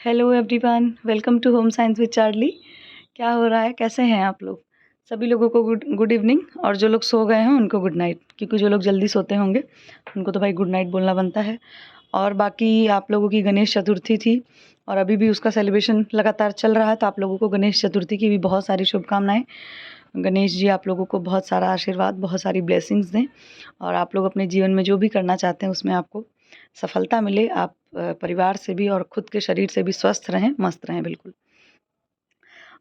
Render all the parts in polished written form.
Hello everyone, welcome to home science with Charlie. क्या हो रहा है, कैसे हैं आप लोग? सभी लोगों को गुड गुड इवनिंग, और जो लोग सो गए हैं उनको गुड नाइट, क्योंकि जो लोग जल्दी सोते होंगे उनको तो भाई गुड नाइट बोलना बनता है। और बाकी आप लोगों की गणेश चतुर्थी थी और अभी भी उसका सेलिब्रेशन लगातार चल रहा है, तो आप लोगों को गणेश चतुर्थी की भी बहुत सारी शुभकामनाएं। गणेश जी आप लोगों को बहुत सारा आशीर्वाद, बहुत सारी ब्लेसिंग्स दें और आप लोग अपने जीवन में जो भी करना चाहते हैं उसमें आपको सफलता मिले। आप परिवार से भी और खुद के शरीर से भी स्वस्थ रहें, मस्त रहें बिल्कुल।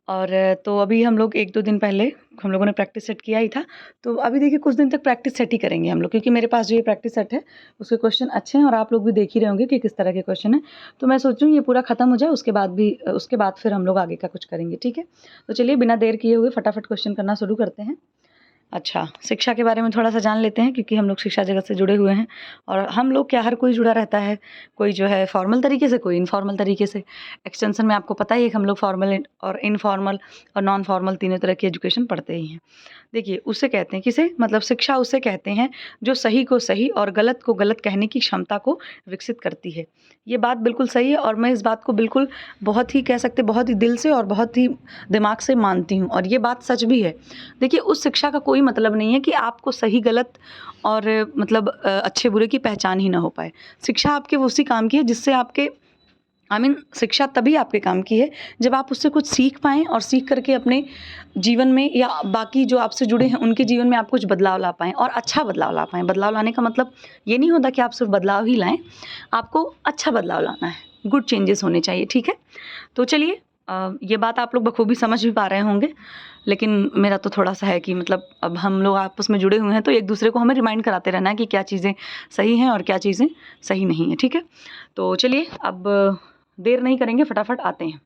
और तो अभी हम लोग 1-2 दिन पहले हम लोगों ने प्रैक्टिस सेट किया ही था, तो अभी देखिए कुछ दिन तक प्रैक्टिस सेट ही करेंगे हम लोग, क्योंकि मेरे पास जो ये प्रैक्टिस सेट है उसके क्वेश्चन अच्छे हैं और आप लोग भी देख ही रहे होंगे कि किस तरह के क्वेश्चन हैं। तो मैं सोच रही हूँ ये पूरा खत्म हो जाए, उसके बाद फिर हम लोग आगे का कुछ करेंगे, ठीक है? तो चलिए बिना देर किए हुए फटाफट क्वेश्चन करना शुरू करते हैं। अच्छा, शिक्षा के बारे में थोड़ा-सा जान लेते हैं, क्योंकि हम लोग शिक्षा जगत से जुड़े हुए हैं और हम लोग क्या, हर कोई जुड़ा रहता है। कोई जो है फॉर्मल तरीके से, कोई इनफॉर्मल तरीके से। एक्सटेंशन में आपको पता ही है कि हम लोग फॉर्मल और इनफॉर्मल और नॉन फॉर्मल तीनों तरह की एजुकेशन पढ़ते ही हैं। देखिए, उसे कहते हैं किसे, मतलब शिक्षा उसे कहते हैं जो सही को सही और गलत को गलत कहने की क्षमता को विकसित करती है। ये बात बिल्कुल सही है और मैं इस बात को बिल्कुल बहुत ही कह सकते हैं, बहुत ही दिल से और बहुत ही दिमाग से मानती हूँ और ये बात सच भी है। देखिए, उस शिक्षा का कोई मतलब नहीं है कि आपको सही गलत और मतलब अच्छे बुरे की पहचान ही ना हो पाए। शिक्षा आपके उसी काम की है जिससे आपके शिक्षा तभी आपके काम की है जब आप उससे कुछ सीख पाएँ और सीख करके अपने जीवन में या बाकी जो आपसे जुड़े हैं उनके जीवन में आप कुछ बदलाव ला पाएँ और अच्छा बदलाव ला पाएँ। बदलाव लाने का मतलब ये नहीं होता कि आप सिर्फ बदलाव ही लाएँ, आपको अच्छा बदलाव लाना है, गुड चेंजेस होने चाहिए, ठीक है? तो चलिए, ये बात आप लोग बखूबी समझ भी पा रहे होंगे, लेकिन मेरा तो थोड़ा-सा है कि मतलब अब हम लोग आपस में जुड़े हुए हैं तो एक-दूसरे को हमें रिमाइंड कराते रहना है कि क्या चीज़ें सही हैं और क्या चीज़ें सही नहीं हैं, ठीक है? तो चलिए, अब देर नहीं करेंगे, फटाफट आते हैं।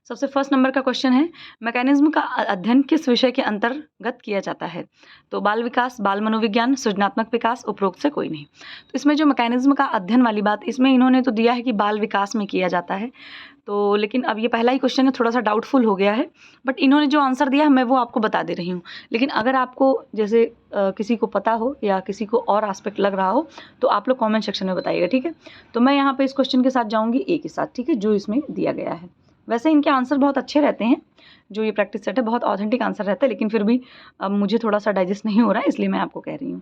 सबसे फर्स्ट नंबर का क्वेश्चन है, मैकेनिज्म का अध्ययन किस विषय के अंतर्गत किया जाता है? तो बाल विकास, बाल मनोविज्ञान, सृजनात्मक विकास, उपरोक्त से कोई नहीं। तो इसमें जो मैकेनिज्म का अध्ययन वाली बात, इसमें इन्होंने तो दिया है कि बाल विकास में किया जाता है। तो लेकिन अब ये पहला ही क्वेश्चन है, थोड़ा-सा डाउटफुल हो गया है, बट इन्होंने जो आंसर दिया है मैं वो आपको बता दे रही हूँ। लेकिन अगर आपको जैसे किसी को पता हो या किसी को और एस्पेक्ट लग रहा हो, तो आप लोग कमेंट सेक्शन में बताइएगा, ठीक है? तो मैं यहाँ पे इस क्वेश्चन के साथ जाऊँगी ए के साथ, ठीक है? जो इसमें दिया गया है। वैसे इनके आंसर बहुत अच्छे रहते हैं, जो ये प्रैक्टिस सेट है बहुत ऑथेंटिक आंसर रहता है, लेकिन फिर भी अब मुझे थोड़ा-सा डाइजेस्ट नहीं हो रहा है, इसलिए मैं आपको कह रही हूँ।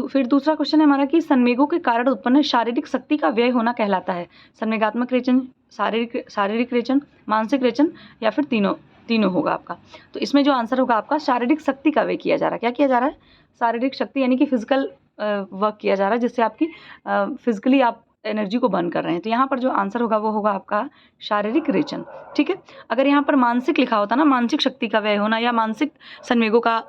फिर दूसरा क्वेश्चन है हमारा कि संवेगों के कारण उत्पन्न शारीरिक शक्ति का व्यय होना कहलाता है। संवेगात्मक रेचन, शारीरिक रेचन, मानसिक रेचन या फिर तीनों होगा आपका। तो इसमें जो आंसर होगा आपका, शारीरिक शक्ति का व्यय किया जा रहा है। क्या किया जा रहा है? शारीरिक शक्ति, यानी कि फिजिकल वर्क किया जा रहा है, जिससे आपकी फिजिकली आप एनर्जी को बर्न कर रहे हैं। तो यहाँ पर जो आंसर होगा वो होगा आपका शारीरिक रेचन, ठीक है? अगर यहाँ पर मानसिक लिखा होता ना, मानसिक शक्ति का व्यय होना या मानसिक संवेगों का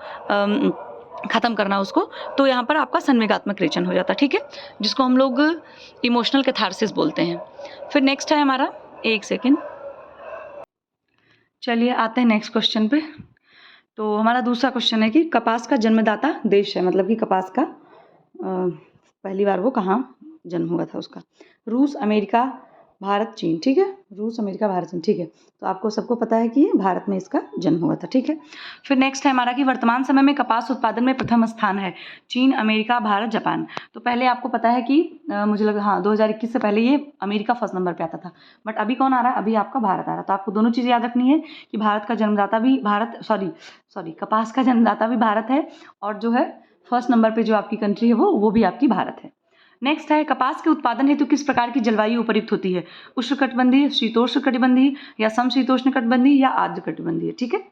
खत्म करना उसको, तो यहाँ पर आपका संवेगात्मक रेचन हो जाता, ठीक है? जिसको हम लोग इमोशनल कैथारसिस बोलते हैं। फिर नेक्स्ट है हमारा, एक सेकेंड, चलिए आते हैं नेक्स्ट क्वेश्चन पे। तो हमारा दूसरा क्वेश्चन है कि कपास का जन्मदाता देश है, मतलब कि कपास का पहली बार वो कहाँ जन्म हुआ था उसका? रूस, अमेरिका, भारत, चीन, ठीक है? रूस, अमेरिका, भारत, चीन, ठीक है? तो आपको सबको पता है कि ये भारत में इसका जन्म हुआ था, ठीक है? फिर नेक्स्ट है हमारा कि वर्तमान समय में कपास उत्पादन में प्रथम स्थान है, चीन, अमेरिका, भारत, जापान। तो पहले आपको पता है कि मुझे लगा हाँ 2021 से पहले ये अमेरिका फर्स्ट नंबर पे आता था, बट अभी कौन आ रहा है? अभी आपका भारत आ रहा है। तो आपको दोनों चीज़ें याद रखनी है कि भारत का जन्मदाता भी कपास का जन्मदाता भी भारत है, और जो है फर्स्ट नंबर पे जो आपकी कंट्री है वो भी आपकी भारत है। नेक्स्ट है, कपास के उत्पादन हेतु किस प्रकार की जलवायु उपयुक्त होती है? उष्णकटिबंधीय, शीतोष्णकटिबंधीय या समशीतोष्णकटिबंधीय या आर्द्रकटिबंधीय, ठीक है?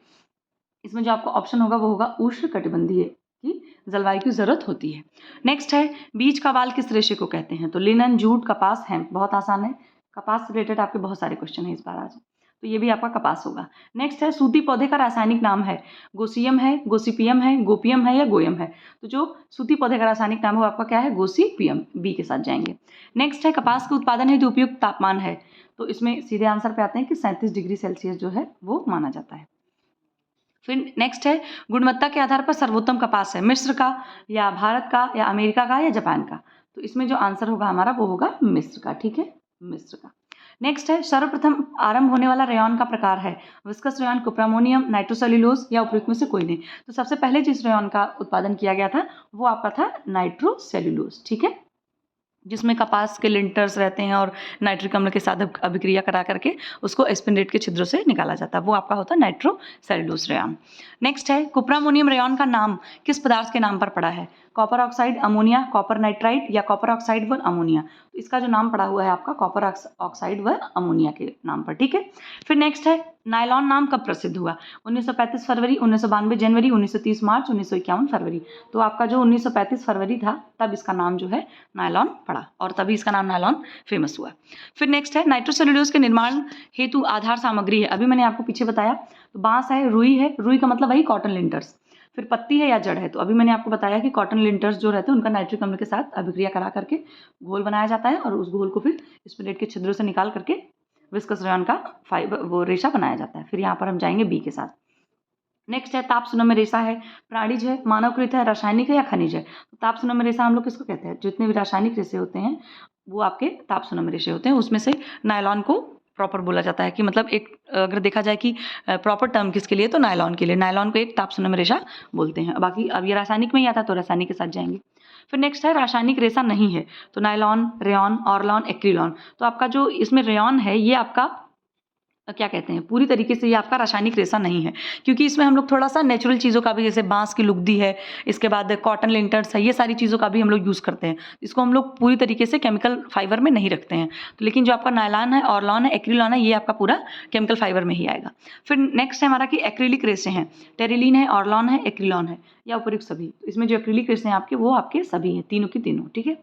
इसमें जो आपका ऑप्शन होगा वो होगा उष्णकटिबंधीय की जलवायु की जरूरत होती है। नेक्स्ट है, बीज का बाल किस रेशे को कहते हैं? तो लिनन, जूट, कपास, हेम्प। बहुत आसान है, कपास से रिलेटेड आपके बहुत सारे क्वेश्चन है इस बार आज, तो ये भी आपका कपास होगा। नेक्स्ट है, सूती पौधे का रासायनिक नाम है? गोसियम है, गोसिपियम है, गोपियम है या गोयम है? तो जो सूती पौधे का रासायनिक नाम है वो आपका क्या है? गोसिपियम, बी के साथ जाएंगे। नेक्स्ट है, कपास के उत्पादन हेतु उपयुक्त तापमान है? तो इसमें सीधे आंसर पे आते हैं कि 37 डिग्री सेल्सियस जो है वो माना जाता है। फिर नेक्स्ट है, गुणवत्ता के आधार पर सर्वोत्तम कपास है? मिस्र का या भारत का या अमेरिका का या जापान का? तो इसमें जो आंसर होगा हमारा वो होगा मिस्र का, ठीक है? मिस्र का। नेक्स्ट है, सर्वप्रथम आरंभ होने वाला रेयॉन का प्रकार है? विस्कस रेयॉन, कुप्रामोनियम, नाइट्रोसेल्यूलोज या उपयुक्त में से कोई नहीं? तो सबसे पहले जिस रेयॉन का उत्पादन किया गया था वो आपका था नाइट्रोसेल्यूलोज, ठीक है? जिसमें कपास के लिंटर्स रहते हैं और नाइट्रिक अम्ल के साथ अभिक्रिया करा करके उसको स्पिंडरेट के छिद्रों से निकाला जाता है, वो आपका होता है नाइट्रोसेल्यूलोज रेयॉन। नेक्स्ट है कुप्रामोनियम रेयॉन का नाम किस पदार्थ के नाम पर पड़ा है? Copper oxide, ammonia, copper nitrite या कॉपर ऑक्साइड व अमोनिया। तो इसका जो नाम पड़ा हुआ है आपका कॉपर ऑक्साइड व अमोनिया के नाम पर, ठीक है। फिर नेक्स्ट है नायलॉन नाम कब प्रसिद्ध हुआ? 1935 फरवरी, 1992 जनवरी, 1930 मार्च, 1951 फरवरी। तो आपका जो 1935 फरवरी था तब इसका नाम जो है नायलॉन पड़ा और तभी इसका नाम नायलॉन फेमस हुआ। फिर नेक्स्ट है नाइट्रोसेल्यूलोज के निर्माण हेतु आधार सामग्री है। अभी मैंने आपको पीछे बताया, तो बांस है, रुई का मतलब वही कॉटन लिंटर्स। फिर पत्ती है या जड़ है, तो अभी मैंने आपको बताया कि कॉटन लिंटर्स जो रहते हैं उनका नाइट्रिक अम्ल के साथ अभिक्रिया करा करके घोल बनाया जाता है और उस घोल को फिर स्पिंडरेट के छिद्रों से निकाल करके विस्कस रेयॉन का फाइबर वो रेशा बनाया जाता है। फिर यहाँ पर हम जाएंगे बी के साथ। नेक्स्ट है ताप सुनम्य रेशा है, प्राणिज है, मानवकृत है, रासायनिक है या खनिज है। तो ताप सुनम्य रेशा हम लोग किसको कहते हैं? जितने भी रासायनिक रेशे होते हैं वो आपके ताप सुनम्य रेशे होते हैं। उसमें से नायलॉन को प्रॉपर बोला जाता है कि मतलब एक अगर देखा जाए कि प्रॉपर टर्म किसके लिए, तो नायलॉन के लिए। नायलॉन को एक ताप सुनम्य रेशा बोलते हैं। बाकी अब ये रासायनिक में ही आता है तो रासायनिक के साथ जाएंगे। फिर नेक्स्ट है रासायनिक रेशा नहीं है, तो नायलॉन, रेयॉन, ऑरलॉन, एक्रिलॉन। तो आपका जो इसमें रेयॉन है ये आपका क्या कहते हैं, पूरी तरीके से ये आपका रासायनिक रेशा नहीं है, क्योंकि इसमें हम लोग थोड़ा सा नेचुरल चीज़ों का भी, जैसे बांस की लुगदी है, इसके बाद कॉटन लिंटर्स है, ये सारी चीज़ों का भी हम लोग यूज़ करते हैं। इसको हम लोग पूरी तरीके से केमिकल फाइबर में नहीं रखते हैं। तो लेकिन जो आपका नायलॉन है, ऑरलॉन है, एक्रिलॉन है, ये आपका पूरा केमिकल फाइबर में ही आएगा। फिर नेक्स्ट है हमारा कि एक्रिलिक रेशे हैं, टेरिलीन है, ऑरलॉन है, एक्रिलॉन है या उपयुक्त सभी। तो इसमें जो एक्रिलिक रेशे हैं आपके वो आपके सभी हैं, तीनों की तीनों, ठीक है।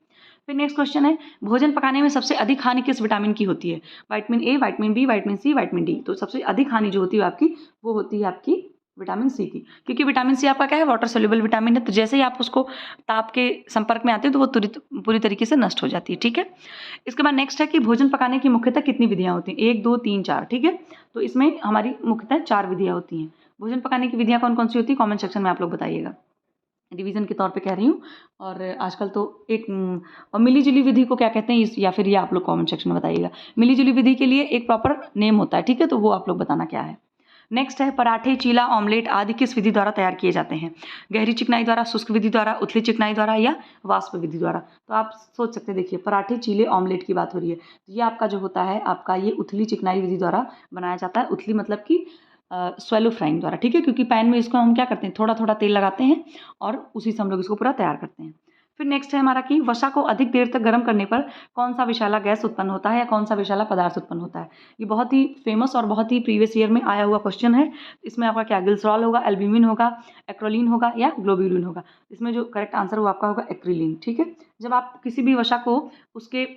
फिर नेक्स्ट क्वेश्चन है भोजन पकाने में सबसे अधिक हानि किस विटामिन की होती है? Vitamin A, vitamin B, vitamin C, vitamin D. तो सबसे अधिक हानि जो होती है आपकी वो होती है आपकी विटामिन सी की, क्योंकि विटामिन सी आपका क्या है, वाटर सोल्यूबल विटामिन है। तो जैसे ही आप उसको ताप के संपर्क में आते हैं तो वो पूरी तरीके से नष्ट हो जाती है, ठीक है। इसके बाद नेक्स्ट है कि भोजन पकाने की मुख्यतः कितनी विधियाँ होती हैं? 1, 2, 3, 4, ठीक है। तो इसमें हमारी मुख्यतः 4 विधियाँ होती हैं। भोजन पकाने की विधियाँ कौन कौन सी होती है, कॉमेंट सेक्शन में आप लोग बताइएगा। रिवीजन के तौर पे कह रही हूँ। और आजकल तो एक और मिली जुली विधि को क्या कहते हैं, या फिर ये आप लोग कमेंट सेक्शन में बताइएगा। मिली जुली विधि के लिए एक प्रॉपर नेम होता है, ठीक है, तो वो आप लोग बताना क्या है। नेक्स्ट है पराठे, चीला, ऑमलेट आदि किस विधि द्वारा तैयार किए जाते हैं? गहरी चिकनाई द्वारा, शुष्क विधि द्वारा, उथली चिकनाई द्वारा या वाष्प विधि द्वारा। तो आप सोच सकते हैं, देखिए पराठे, चीले, ऑमलेट की बात हो रही है, तो ये आपका जो होता है आपका ये उथली चिकनाई विधि द्वारा बनाया जाता है। उथली मतलब कि स्वेलो फ्राइंग द्वारा, ठीक है, क्योंकि पैन में इसको हम क्या करते हैं, थोड़ा थोड़ा तेल लगाते हैं और उसी से हम लोग इसको पूरा तैयार करते हैं। फिर नेक्स्ट है हमारा कि वसा को अधिक देर तक गर्म करने पर कौन सा विषैला गैस उत्पन्न होता है या कौन सा विषैला पदार्थ उत्पन्न होता है? ये बहुत ही फेमस और बहुत ही प्रीवियस ईयर में आया हुआ क्वेश्चन है। इसमें आपका क्या ग्लिसरॉल होगा, एल्ब्यूमिन होगा, एक्रोलीन होगा या ग्लोब्यूलिन होगा। इसमें जो करेक्ट आंसर वो आपका होगा एक्रिलीन, ठीक है। जब आप किसी भी वसा को उसके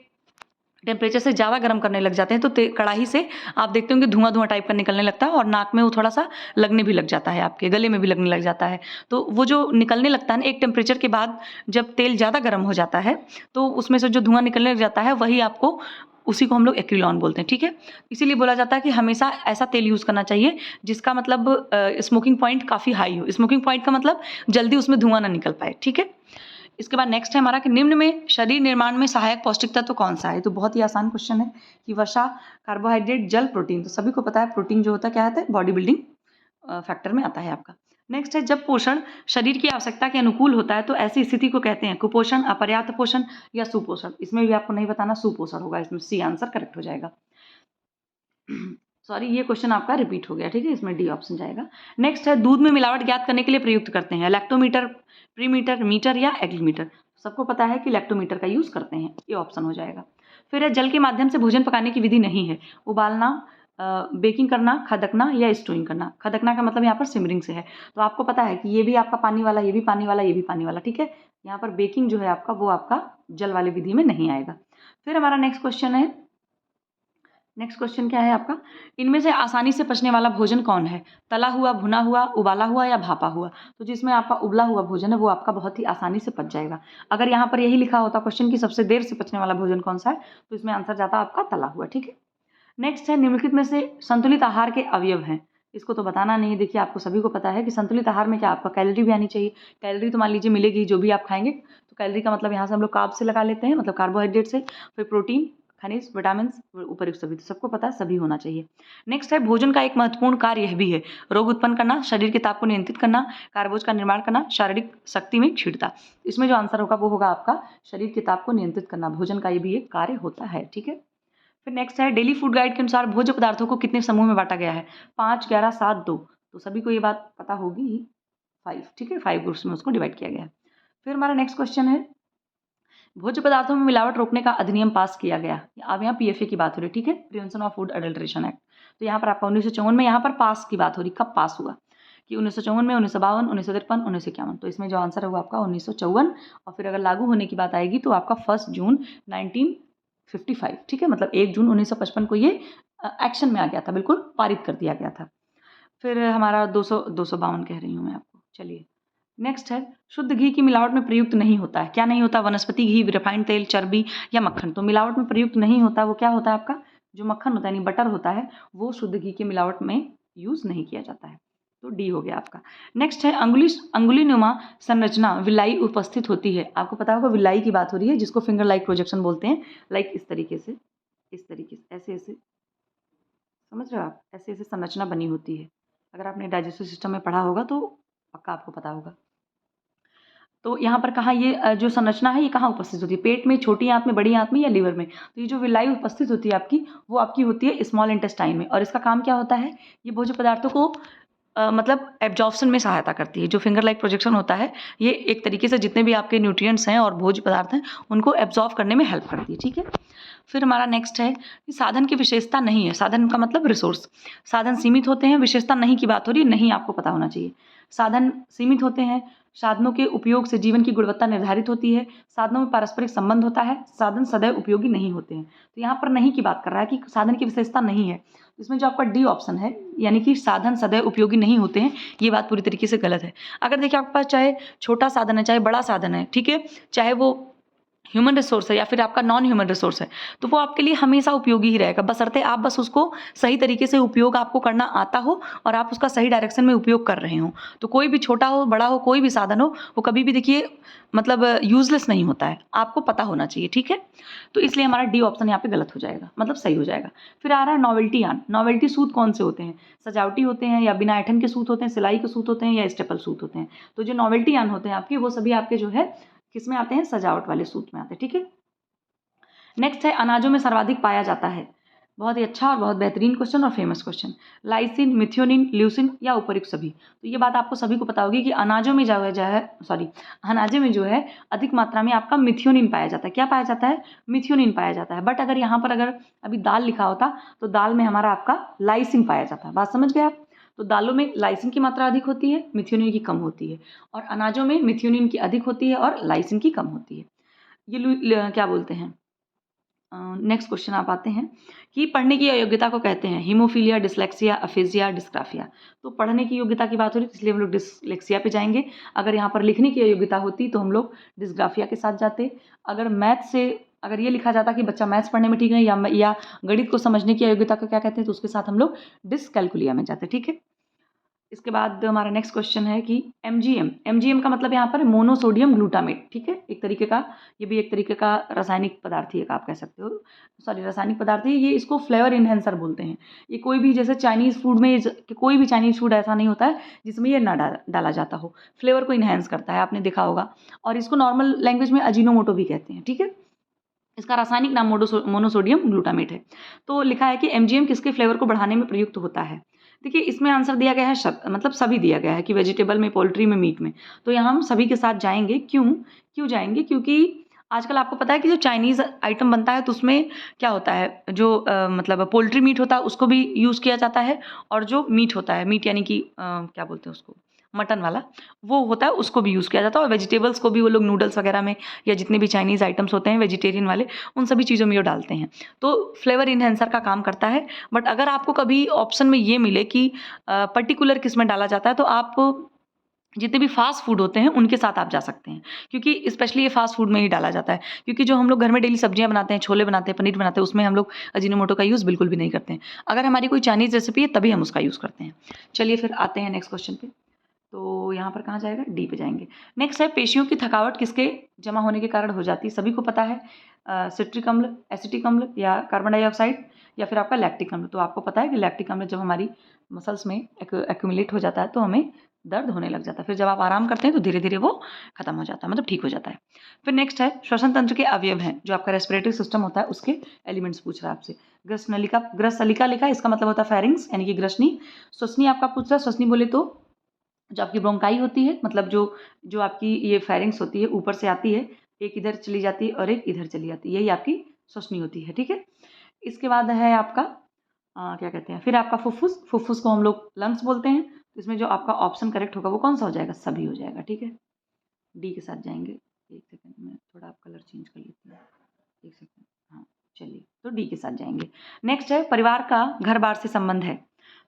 टेम्परेचर से ज़्यादा गर्म करने लग जाते हैं तो कढ़ाई से आप देखते होंगे धुआं धुआं टाइप का निकलने लगता है और नाक में वो थोड़ा सा लगने भी लग जाता है, आपके गले में भी लगने लग जाता है। तो वो जो निकलने लगता है ना एक टेम्परेचर के बाद, जब तेल ज़्यादा गर्म हो जाता है तो उसमें से जो धुआं निकलने लग जाता है वही आपको, उसी को हम लोग एक्रिलॉन बोलते हैं, ठीक है। इसीलिए बोला जाता है कि हमेशा ऐसा तेल यूज़ करना चाहिए जिसका मतलब स्मोकिंग पॉइंट काफ़ी हाई हो। स्मोकिंग पॉइंट का मतलब जल्दी उसमें धुआं ना निकल पाए, ठीक है। इसके बाद नेक्स्ट है हमारा कि निम्न में शरीर निर्माण में सहायक पौष्टिक तत्व कौन सा है? तो बहुत ही आसान क्वेश्चन है कि वसा, कार्बोहाइड्रेट, जल, प्रोटीन। तो सभी को पता है प्रोटीन जो होता है क्या आता है, बॉडी बिल्डिंग फैक्टर में आता है आपका। नेक्स्ट है जब पोषण शरीर की आवश्यकता के अनुकूल होता है तो ऐसी स्थिति को कहते हैं कुपोषण, अपर्याप्त पोषण या सुपोषण। इसमें भी आपको नहीं बताना, सुपोषण होगा, इसमें सी आंसर करेक्ट हो जाएगा। सॉरी, ये क्वेश्चन आपका रिपीट हो गया, ठीक है, इसमें डी ऑप्शन जाएगा। नेक्स्ट है दूध में मिलावट ज्ञात करने के लिए प्रयुक्त करते हैं लैक्टोमीटर, प्रीमीटर, मीटर या एग्लीमीटर। सबको पता है कि लैक्टोमीटर का यूज करते हैं, ये ऑप्शन हो जाएगा। फिर है जल के माध्यम से भोजन पकाने की विधि नहीं है, उबालना, बेकिंग करना, खदकना या स्टोइंग करना। खदकना का मतलब यहाँ पर सिमरिंग से है, तो आपको पता है कि ये भी आपका पानी वाला, ये भी पानी वाला, ये भी पानी वाला, ठीक है। यहाँ पर बेकिंग जो है आपका वो आपका जल वाली विधि में नहीं आएगा। फिर हमारा नेक्स्ट क्वेश्चन है, नेक्स्ट क्वेश्चन क्या है आपका, इनमें से आसानी से पचने वाला भोजन कौन है? तला हुआ, भुना हुआ, उबाला हुआ या भापा हुआ। तो जिसमें आपका उबला हुआ भोजन है वो आपका बहुत ही आसानी से पच जाएगा। अगर यहाँ पर यही लिखा होता क्वेश्चन की सबसे देर से पचने वाला भोजन कौन सा है, तो इसमें आंसर जाता आपका तला हुआ, ठीक है। नेक्स्ट है निम्नलिखित में से संतुलित आहार के अवयव हैं। इसको तो बताना नहीं है, देखिए आपको सभी को पता है कि संतुलित आहार में क्या आपका कैलोरी भी आनी चाहिए। कैलोरी तो मान लीजिए मिलेगी जो भी आप खाएंगे, तो कैलोरी का मतलब यहाँ से हम लोग कार्ब से लगा लेते हैं, मतलब कार्बोहाइड्रेट से। फिर प्रोटीन, खनिज, विटामिन, उपर्युक्त सभी, तो सबको पता है सभी होना चाहिए। नेक्स्ट है भोजन का एक महत्वपूर्ण कार्य यह भी है, रोग उत्पन्न करना, शरीर के ताप को नियंत्रित करना, कार्बोज का निर्माण करना, शारीरिक शक्ति में क्षीणता। इसमें जो आंसर होगा वो होगा आपका शरीर के ताप को नियंत्रित करना, भोजन का ये भी एक कार्य होता है, ठीक है। फिर नेक्स्ट है डेली फूड गाइड के अनुसार भोज्य पदार्थों को कितने समूह में बांटा गया है, 5, 11, 7, 2, तो सभी को ये बात पता होगी ही, 5, ठीक है, 5 ग्रुप्स में उसको डिवाइड किया गया है। फिर हमारा नेक्स्ट क्वेश्चन है भोज्य पदार्थों में मिलावट रोकने का अधिनियम पास किया गया। अब यहाँ पीएफए की बात हो रही है, ठीक है, prevention of food adulteration act. तो यहाँ पर आपका 1954 में यहाँ पर पास की बात हो रही, कब पास हुआ कि 1954 में, 1952, 1953, 1951। तो इसमें जो आंसर है वो आपका 1954, और फिर अगर लागू होने की बात आएगी तो आपका 1 जून 1955, ठीक है, मतलब 1 जून 1955 को ये एक्शन में आ गया था, बिल्कुल पारित कर दिया गया था। फिर हमारा 252 कह रही हूँ मैं आपको। चलिए नेक्स्ट है शुद्ध घी की मिलावट में प्रयुक्त नहीं होता है, क्या नहीं होता, वनस्पति घी, रिफाइंड तेल, चर्बी या मक्खन। तो मिलावट में प्रयुक्त नहीं होता वो क्या होता है आपका, जो मक्खन होता है यानी बटर होता है, वो शुद्ध घी की मिलावट में यूज़ नहीं किया जाता है। तो डी हो गया आपका। नेक्स्ट है अंगुलीनुमा संरचना विलाई उपस्थित होती है, आपको पता होगा विलाई की बात हो रही है, जिसको फिंगर लाइक प्रोजेक्शन बोलते हैं, लाइक इस तरीके से, ऐसे ऐसे, समझ रहे हो आप, ऐसे ऐसे संरचना बनी होती है। अगर आपने डाइजेस्टिव सिस्टम में पढ़ा होगा तो पक्का आपको पता होगा। तो यहाँ पर कहाँ ये जो संरचना है ये कहाँ उपस्थित होती है, पेट में, छोटी आंत में, बड़ी आंत में या लीवर में। तो ये जो विलाई उपस्थित होती है आपकी, वो आपकी होती है स्मॉल इंटेस्टाइन में, और इसका काम क्या होता है, ये भोज्य पदार्थों को मतलब एब्जॉर्प्शन में सहायता करती है। जो फिंगर लाइक प्रोजेक्शन होता है ये एक तरीके से जितने भी आपके न्यूट्रिएंट्स हैं और भोज्य पदार्थ हैं उनको एब्जॉर्ब करने में हेल्प करती है, ठीक है। फिर हमारा नेक्स्ट है कि साधन की विशेषता नहीं है, साधन का मतलब रिसोर्स, साधन सीमित होते हैं, विशेषता नहीं की बात हो रही है, नहीं आपको पता होना चाहिए। साधन सीमित होते हैं, साधनों के उपयोग से जीवन की गुणवत्ता निर्धारित होती है, साधनों में पारस्परिक संबंध होता है, साधन सदैव उपयोगी नहीं होते हैं। तो यहाँ पर नहीं की बात कर रहा है कि साधन की विशेषता नहीं है, इसमें जो आपका डी ऑप्शन है यानी कि साधन सदैव उपयोगी नहीं होते हैं, ये बात पूरी तरीके से गलत है। अगर देखिए आपके पास चाहे छोटा साधन है चाहे बड़ा साधन है, ठीक है, चाहे वो ह्यूमन रिसोर्स है या फिर आपका नॉन ह्यूमन रिसोर्स है, तो वो आपके लिए हमेशा उपयोगी ही रहेगा, बशर्ते आप बस उसको सही तरीके से उपयोग आपको करना आता हो और आप उसका सही डायरेक्शन में उपयोग कर रहे हो। तो कोई भी छोटा हो बड़ा हो कोई भी साधन हो वो कभी भी देखिए मतलब यूजलेस नहीं होता है, आपको पता होना चाहिए, ठीक है। तो इसलिए हमारा डी ऑप्शन यहाँ पे गलत हो जाएगा, मतलब सही हो जाएगा। फिर आ रहा है नॉवेल्टी यार्न। नॉवेल्टी सूत कौन से होते हैं, सजावटी होते हैं या बिना ऐठन के सूत होते हैं, सिलाई के सूत होते हैं या स्टेपल सूत होते हैं। तो जो नॉवेल्टी यार्न होते हैं आपके वो सभी आपके जो है किस में आते हैं, सजावट वाले सूत में आते हैं, ठीक है। नेक्स्ट है अनाजों में सर्वाधिक पाया जाता है, बहुत ही अच्छा और बहुत बेहतरीन क्वेश्चन और famous question, lysine, methionine, leucine या उपर्युक्त सभी। तो ये बात आपको सभी को पता होगी कि अनाजों में अनाजे में जो है अधिक मात्रा में आपका मिथियोनिन पाया जाता है। क्या पाया जाता है, मिथियोनिन पाया जाता है। बट अगर यहाँ पर अगर अभी दाल लिखा होता तो दाल में हमारा आपका लाइसिन पाया जाता है, बात समझ गए आप। तो दालों में लाइसिन की मात्रा अधिक होती है, मिथियोनिन की कम होती है, और अनाजों में मिथियोनिन की अधिक होती है और लाइसिन की कम होती है। ये क्या बोलते हैं, नेक्स्ट क्वेश्चन आप आते हैं कि पढ़ने की अयोग्यता को कहते हैं हीमोफीलिया, डिसलेक्सिया, अफेजिया, डिस्ग्राफिया। तो पढ़ने की योग्यता की बात हो रही है इसलिए हम लोग डिसलेक्सिया पे जाएंगे। अगर यहाँ पर लिखने की अयोग्यता होती तो हम लोग डिस्ग्राफिया के साथ जाते। अगर मैथ से अगर ये लिखा जाता कि बच्चा मैथ्स पढ़ने में ठीक है या गणित को समझने की अयोग्यता को क्या कहते हैं तो उसके साथ हम लोग डिसकैलकुलिया में जाते, ठीक है। इसके बाद हमारा नेक्स्ट क्वेश्चन है कि एमजीएम का मतलब यहाँ पर मोनोसोडियम ग्लूटामेट, ठीक है, एक तरीके का ये भी एक तरीके का रासायनिक पदार्थ ही आप कह सकते हो, सॉरी रासायनिक पदार्थ है ये, इसको फ्लेवर इन्हेंसर बोलते हैं। ये कोई भी जैसे चाइनीज़ फूड में कोई भी चाइनीज़ फूड ऐसा नहीं होता है जिसमें ये ना डाला जाता हो, फ्लेवर को इन्हेंस करता है, आपने देखा होगा। और इसको नॉर्मल लैंग्वेज में अजीनोमोटो भी कहते हैं, ठीक है। इसका रासायनिक नाम मोनोसोडियम ग्लूटामेट है। तो लिखा है कि एमजीएम किसके फ्लेवर को बढ़ाने में प्रयुक्त होता है। देखिए इसमें आंसर दिया गया है मतलब सभी दिया गया है कि वेजिटेबल में, पोल्ट्री में, मीट में। तो यहाँ हम सभी के साथ जाएंगे। क्यों जाएंगे, क्योंकि आजकल आपको पता है कि जो चाइनीज़ आइटम बनता है तो उसमें क्या होता है, जो मतलब पोल्ट्री मीट होता है उसको भी यूज़ किया जाता है, और जो मीट होता है, मीट यानी कि क्या बोलते हैं उसको, मटन वाला वो होता है, उसको भी यूज़ किया जाता है। और वेजिटेबल्स को भी वो लोग नूडल्स वगैरह में या जितने भी चाइनीज़ आइटम्स होते हैं वेजिटेरियन वाले उन सभी चीज़ों में वो डालते हैं। तो फ्लेवर इन्हेंसर का काम करता है। बट अगर आपको कभी ऑप्शन में ये मिले कि पर्टिकुलर किस में डाला जाता है तो आप जितने भी फास्ट फूड होते हैं उनके साथ आप जा सकते हैं, क्योंकि स्पेशली ये फास्ट फूड में ही डाला जाता है। क्योंकि जो हम लोग घर में डेली सब्जियां बनाते हैं, छोले बनाते हैं, पनीर बनाते हैं, उसमें हम लोग अजीनोमोटो का यूज़ बिल्कुल भी नहीं करते हैं। अगर हमारी कोई चाइनीज़ रेसिपी है तभी हम उसका यूज़ करते हैं। चलिए फिर आते हैं नेक्स्ट क्वेश्चन पे। तो यहाँ पर कहाँ जाएगा, डी पे जाएंगे। नेक्स्ट है पेशियों की थकावट किसके जमा होने के कारण हो जाती है, सभी को पता है, सिट्रिक अम्ल, एसिटिक अम्ल या कार्बन डाइऑक्साइड या फिर आपका लैक्टिक अम्ल। तो आपको पता है कि लैक्टिक अम्ल जब हमारी मसल्स में एक्यूमुलेट हो जाता है तो हमें दर्द होने लग जाता है, फिर जब आप आराम करते हैं तो धीरे धीरे वो खत्म हो जाता है, मतलब ठीक हो जाता है। फिर नेक्स्ट है श्वसन तंत्र के अवयव हैं, जो आपका रेस्पिरेटरी सिस्टम होता है उसके एलिमेंट्स पूछ रहा है आपसे। ग्रसनलिका, ग्रसलिका लिखा, इसका मतलब होता है फेरिंग्स यानी कि ग्रसनी। श्वसनी आपका पूछ रहा है, श्वसनी बोले तो जो आपकी ब्रोंकाई होती है, मतलब जो जो आपकी ये फेरिंग्स होती है ऊपर से आती है, एक इधर चली जाती है और एक इधर चली जाती है, यही आपकी श्वसनी होती है, ठीक है। इसके बाद है आपका क्या कहते हैं, फिर आपका फुफ्फुस, फुफ्फुस को हम लोग लंग्स बोलते हैं। तो इसमें जो आपका ऑप्शन करेक्ट होगा वो कौन सा हो जाएगा, सभी हो जाएगा, ठीक है। डी के साथ जाएंगे। एक सेकंड में थोड़ा आप कलर चेंज कर लेती हूँ, एक सेकंड, हाँ चलिए, तो डी के साथ जाएंगे। नेक्स्ट है परिवार का घर बार से संबंध है,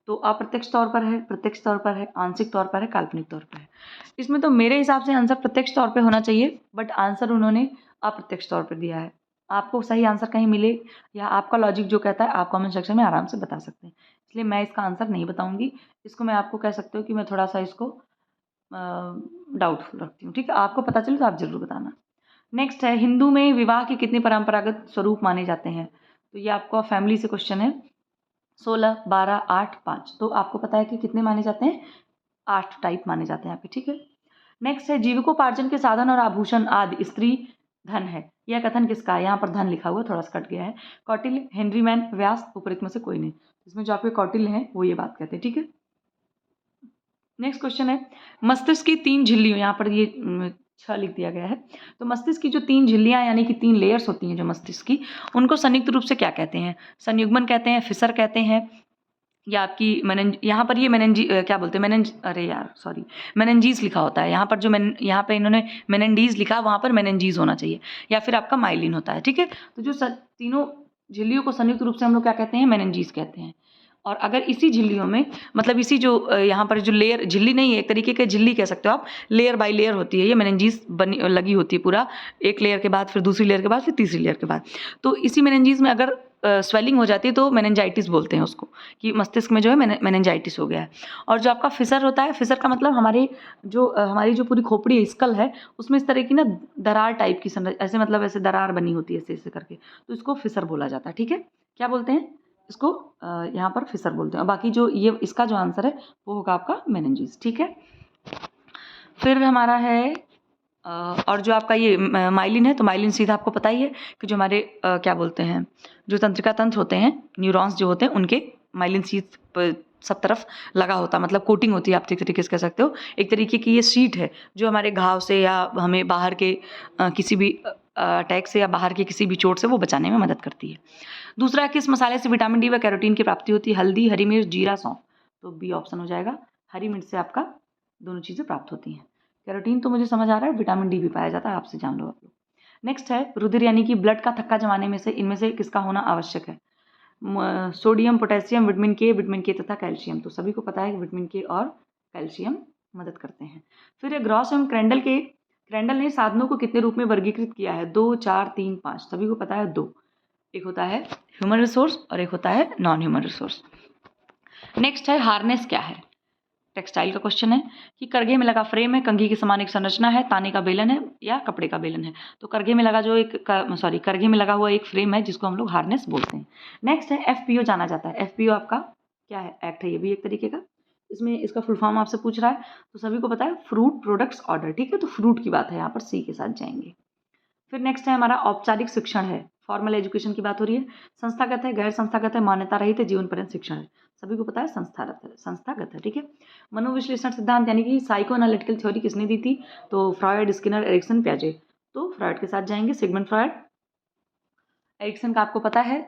तो अप्रत्यक्ष तौर पर है, प्रत्यक्ष तौर पर है, आंशिक तौर पर है, काल्पनिक तौर पर है। इसमें तो मेरे हिसाब से आंसर प्रत्यक्ष तौर पर होना चाहिए, बट आंसर उन्होंने अप्रत्यक्ष तौर पर दिया है। आपको सही आंसर कहीं मिले या आपका लॉजिक जो कहता है आप कमेंट सेक्शन में आराम से बता सकते हैं, इसलिए मैं इसका आंसर नहीं बताऊंगी। इसको मैं आपको कह सकते हो कि मैं थोड़ा सा इसको डाउटफुल रखती हूँ, ठीक है। आपको पता चले तो आप जरूर बताना। नेक्स्ट है हिंदू में विवाह के कितने परंपरागत स्वरूप माने जाते हैं, तो ये आपका फैमिली से क्वेश्चन है। 16, 12, 8, 5, तो आपको पता है कि कितने माने जाते हैं, 8 टाइप माने जाते हैं यहाँ पे, ठीक है। नेक्स्ट है जीविकोपार्जन के साधन और आभूषण आदि स्त्री धन है, यह कथन किसका है, यहाँ पर धन लिखा हुआ थोड़ा सा कट गया है। कौटिल्य, हेनरी मैन, व्यास, उपरोक्त में से कोई नहीं। इसमें जो आपके कौटिल्य हैं वो ये बात कहते हैं, ठीक है। नेक्स्ट क्वेश्चन है मस्तिष्क की 3 झिल्लियों, यहाँ पर ये 6 लिख दिया गया है। तो मस्तिष्क की जो 3 झिल्लियां यानी कि 3 लेयर्स होती हैं जो मस्तिष्क की, उनको संयुक्त रूप से क्या कहते हैं, संयुग्मन कहते हैं, फिसर कहते हैं, या आपकी यहाँ पर ये क्या बोलते हैं, अरे यार सॉरी, मेनेंजीज लिखा होता है, यहाँ पर जो यहाँ पे इन्होंने मेनेंडीज लिखा, वहाँ पर मेनेंजीज होना चाहिए, या फिर आपका माइलिन होता है, ठीक है। तो जो तीनों झिल्लियों को संयुक्त रूप से हम लोग क्या कहते हैं, मेनेंजीज कहते हैं। और अगर इसी झिल्लियों में, मतलब इसी जो यहाँ पर जो लेयर, झिल्ली नहीं है, एक तरीके के झिल्ली कह सकते हो आप, लेयर बाय लेयर होती है, ये मेनेंजीज बनी लगी होती है, पूरा एक लेयर के बाद फिर दूसरी लेयर के बाद फिर तीसरी लेयर के बाद। तो इसी मेनेंजीज में अगर स्वेलिंग हो जाती है तो मेनेंजाइटिस बोलते हैं उसको, कि मस्तिष्क में जो है मेनेंजाइटिस हो गया है। और जो आपका फिसर होता है, फिसर का मतलब हमारी जो पूरी खोपड़ी स्कल है उसमें इस तरह की ना दरार टाइप की ऐसे, मतलब ऐसे दरार बनी होती है ऐसे ऐसे करके, तो इसको फिसर बोला जाता है, ठीक है। क्या बोलते हैं इसको, यहाँ पर फिसर बोलते हैं। और बाकी जो ये इसका जो आंसर है वो होगा आपका मेनेंजीज, ठीक है। फिर हमारा है और जो आपका ये माइलिन है, तो माइलिन सीधा आपको पता ही है कि जो हमारे क्या बोलते हैं, जो तंत्रिका तंत्र होते हैं, न्यूरॉन्स जो होते हैं, उनके माइलिन सीध सब तरफ लगा होता है, मतलब कोटिंग होती है, आप एक तरीके से कह सकते हो। एक तरीके की ये शीट है जो हमारे घाव से या हमें बाहर के किसी भी अटैक से या बाहर के किसी भी चोट से वो बचाने में मदद करती है। दूसरा, किस मसाले से विटामिन डी व कैरोटीन की प्राप्ति होती है, हल्दी, हरी मिर्च, जीरा, सौंफ। तो बी ऑप्शन हो जाएगा, हरी मिर्च से आपका दोनों चीज़ें प्राप्त होती हैं। कैरोटीन तो मुझे समझ आ रहा है, विटामिन डी भी पाया जाता है, आपसे जान लो आप लोग। नेक्स्ट है रुधिर यानी कि ब्लड का थक्का जमाने में से इनमें से किसका होना आवश्यक है, सोडियम, पोटेशियम, विटामिन के तथा कैल्शियम। तो सभी को पता है कि विटामिन के और कैल्शियम मदद करते हैं। फिर ग्रॉस एवं क्रैंडल ने साधनों को कितने रूप में वर्गीकृत किया है, 2, 4, 3, 5। सभी को पता है 2, एक होता है ह्यूमन रिसोर्स और एक होता है नॉन ह्यूमन रिसोर्स। नेक्स्ट है हार्नेस क्या है, टेक्सटाइल का क्वेश्चन है कि करघे में लगा फ्रेम है, कंघी के समान एक संरचना है, ताने का बेलन है या कपड़े का बेलन है। तो करघे में लगा करघे में लगा हुआ एक फ्रेम है जिसको हम लोग हार्नेस बोलते हैं। नेक्स्ट है एफपीओ जाना जाता है, एफपीओ आपका क्या है, एक्ट है, ये भी एक तरीके का। इसमें इसका फुल फॉर्म आपसे पूछ रहा है, तो सभी को पता है फ्रूट प्रोडक्ट्स ऑर्डर, ठीक है। तो फ्रूट की बात है, यहाँ पर सी के साथ जाएंगे। फिर नेक्स्ट है हमारा औपचारिक शिक्षण है, फॉर्मल एजुकेशन की बात हो रही है। संस्थागत है, गैर संस्थागत है, मान्यता रहित है, जीवन पर्यंत शिक्षण है। सभी को पता है संस्थागत है, ठीक है। मनोविश्लेषण सिद्धांत यानी कि साइको एनालिटिकल थ्योरी किसने दी थी, तो फ्रॉयड, स्किनर, एरिक्सन, पियाजे। तो फ्रॉयड के साथ जाएंगे, सिगमंड फ्रॉयड। एरिक्सन का आपको पता है,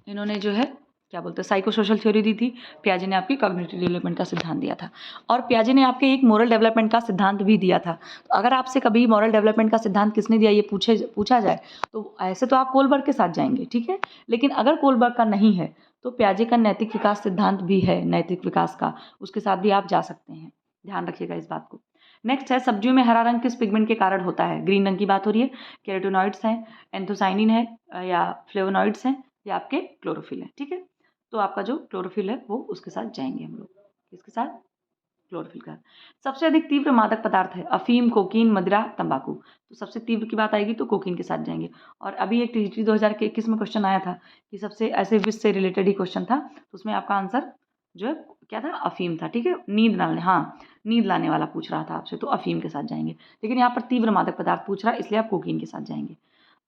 इन्होंने जो है क्या बोलते हैं साइको सोशल थ्योरी दी थी। पियाजे ने आपकी कॉग्निटिव डेवलपमेंट का सिद्धांत दिया था, और पियाजे ने आपके एक मोरल डेवलपमेंट का सिद्धांत भी दिया था। तो अगर आपसे कभी मोरल डेवलपमेंट का सिद्धांत किसने दिया ये पूछा जाए, तो ऐसे तो आप कोलबर्ग के साथ जाएंगे, ठीक है। लेकिन अगर कोलबर्ग का नहीं है तो पियाजे का नैतिक विकास सिद्धांत भी है, नैतिक विकास का, उसके साथ भी आप जा सकते हैं, ध्यान रखिएगा इस बात को। नेक्स्ट है सब्जियों में हरा रंग किस पिगमेंट के कारण होता है, ग्रीन रंग की बात हो रही है, कैरोटिनॉइड्स हैं, एंथोसाइनिन है, या फ्लेवोनॉइड्स हैं, या आपके क्लोरोफिल है, ठीक है। तो आपका जो क्लोरोफिल है वो उसके साथ जाएंगे हम लोग, किसके साथ, क्लोरोफिल का। सबसे अधिक तीव्र मादक पदार्थ है अफीम, कोकीन, मदिरा, तंबाकू। तो सबसे तीव्र की बात आएगी तो कोकीन के साथ जाएंगे। और अभी एक टीजीटी 2021 में क्वेश्चन आया था कि सबसे ऐसे विष से रिलेटेड ही क्वेश्चन था, तो उसमें आपका आंसर जो है क्या था, अफीम था। ठीक है, नींद लाने, हाँ नींद लाने वाला पूछ रहा था आपसे, तो अफीम के साथ जाएंगे। लेकिन यहाँ पर तीव्र मादक पदार्थ पूछ रहा है, इसलिए आप कोकीन के साथ जाएंगे।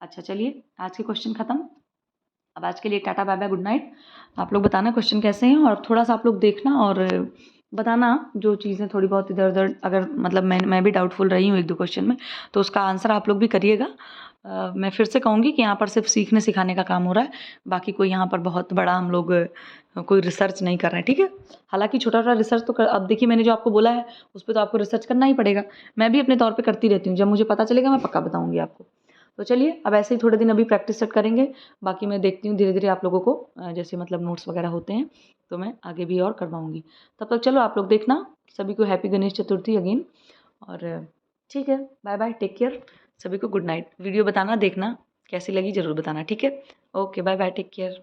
अच्छा चलिए, आज के क्वेश्चन खत्म। अब आज के लिए tata bye bye, good night. आप लोग बताना क्वेश्चन कैसे हैं, और थोड़ा सा आप लोग देखना और बताना जो चीज़ें थोड़ी बहुत इधर उधर, अगर मतलब मैं भी डाउटफुल रही हूँ एक दो क्वेश्चन में, तो उसका आंसर आप लोग भी करिएगा। मैं फिर से कहूँगी कि यहाँ पर सिर्फ सीखने सिखाने का काम हो रहा है, बाकी कोई यहाँ पर बहुत बड़ा हम लोग कोई रिसर्च नहीं कर रहे हैं। ठीक है, हालांकि छोटा छोटा रिसर्च तो अब देखिए मैंने जो आपको बोला है उस पर तो आपको रिसर्च करना ही पड़ेगा। मैं भी अपने तौर पे करती रहती हूँ, जब मुझे पता चलेगा मैं पक्का बताऊँगी आपको। तो चलिए, अब ऐसे ही थोड़े दिन अभी प्रैक्टिस सेट करेंगे, बाकी मैं देखती हूँ धीरे धीरे आप लोगों को जैसे मतलब नोट्स वगैरह होते हैं तो मैं आगे भी और करवाऊँगी। तब तक चलो आप लोग देखना, सभी को हैप्पी गणेश चतुर्थी अगेन। और ठीक है, बाय बाय, टेक केयर, सभी को गुड नाइट। वीडियो बताना, देखना कैसी लगी ज़रूर बताना। ठीक है, okay bye bye, take care.